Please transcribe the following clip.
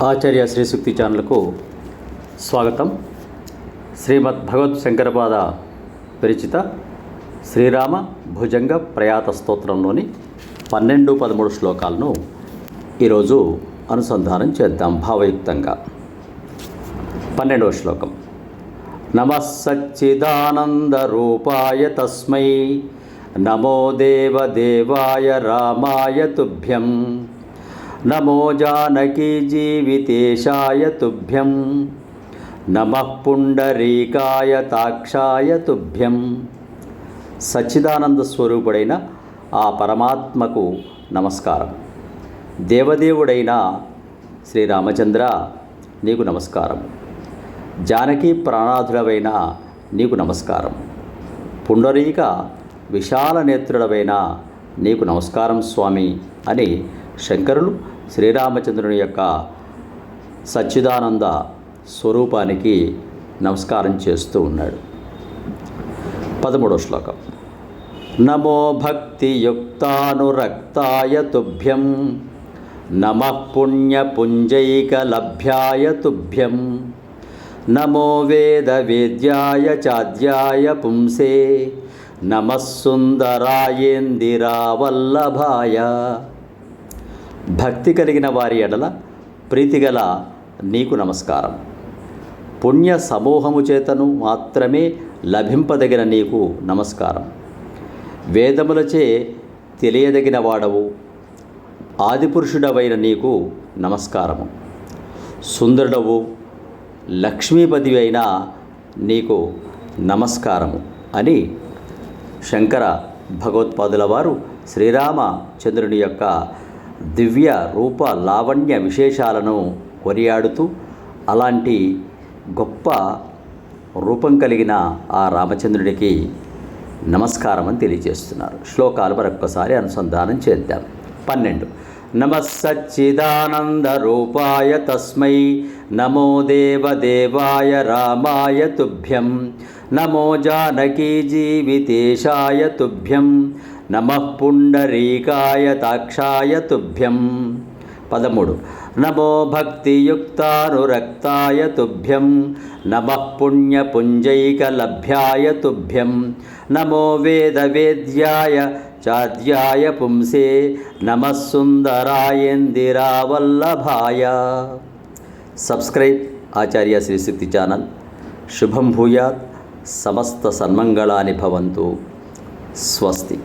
ఆచార్య శ్రీశక్తి ఛానల్కు స్వాగతం. శ్రీమద్ భగవత్ శంకరపాద విరచిత శ్రీరామ భుజంగ ప్రయాత స్తోత్రంలోని 12-13 శ్లోకాలను ఈరోజు అనుసంధానం చేద్దాం భావయుక్తంగా. 12వ శ్లోకం. నమః సచ్చిదానంద రూపాయ తస్మై నమో దేవదేవాయ రామాయ తుభ్యం నమో జానకీ జీవితేశాయ తుభ్యం నమః పుండరీకాయ తాక్షాయ తుభ్యం. సచ్చిదానంద స్వరూపుడైన ఆ పరమాత్మకు నమస్కారం. దేవదేవుడైన శ్రీరామచంద్ర నీకు నమస్కారం. జానకీ ప్రాణాధుడవైన నీకు నమస్కారం. పుండరీక విశాల నేత్రుడవైన నీకు నమస్కారం స్వామి అని శంకరులు శ్రీరామచంద్రుని యొక్క సచ్చిదానంద స్వరూపానికి నమస్కారం చేస్తూ ఉన్నాడు. 13వ శ్లోకం. నమో భక్తియుక్తానురక్తాయ తుభ్యం నమః పుణ్యపుంజైకలభ్యాయ తుభ్యం నమో వేదవేద్యాయ చాద్యాయ పుంసే నమః సుందరాయేందిరావల్లభాయ. భక్తి కలిగిన వారి ఎడల ప్రీతిగల నీకు నమస్కారం. పుణ్య సమూహము చేతను మాత్రమే లభింపదగిన నీకు నమస్కారం. వేదములచే తెలియదగిన వాడవు ఆదిపురుషుడవైన నీకు నమస్కారము. సుందరుడవు లక్ష్మీపతి అయిన నీకు నమస్కారము అని శంకర భగవత్పాదుల వారు శ్రీరామచంద్రుని యొక్క దివ్య రూప లావణ్య విశేషాలను కొనియాడుతూ అలాంటి గొప్ప రూపం కలిగిన ఆ రామచంద్రుడికి నమస్కారం అని తెలియజేస్తున్నారు. శ్లోకాలు మరొక్కసారి అనుసంధానం చేద్దాం. 12. నమః సచ్చిదానంద రూపాయ తస్మై నమో దేవదేవాయ రామాయ తుభ్యం నమో జానకీ జీవితేశాయ తుభ్యం నమః పుండరీకాయ తాక్షాయ తుభ్యం. 13. నమో భక్తియుక్తానురక్తాయ తుభ్యం నమః పుణ్యపుంజైకలభ్యాయ తుభ్యం నమో వేదవేద్యాయ చాద్యాయ పుంసే నమః సుందరాయేందిరావల్లభాయ. సబ్స్క్రైబ్ ఆచార్య శ్రీశక్తి ఛానల్. శుభం భూయాత్. సమస్త సన్మంగళాని భవంతు. స్వస్తి.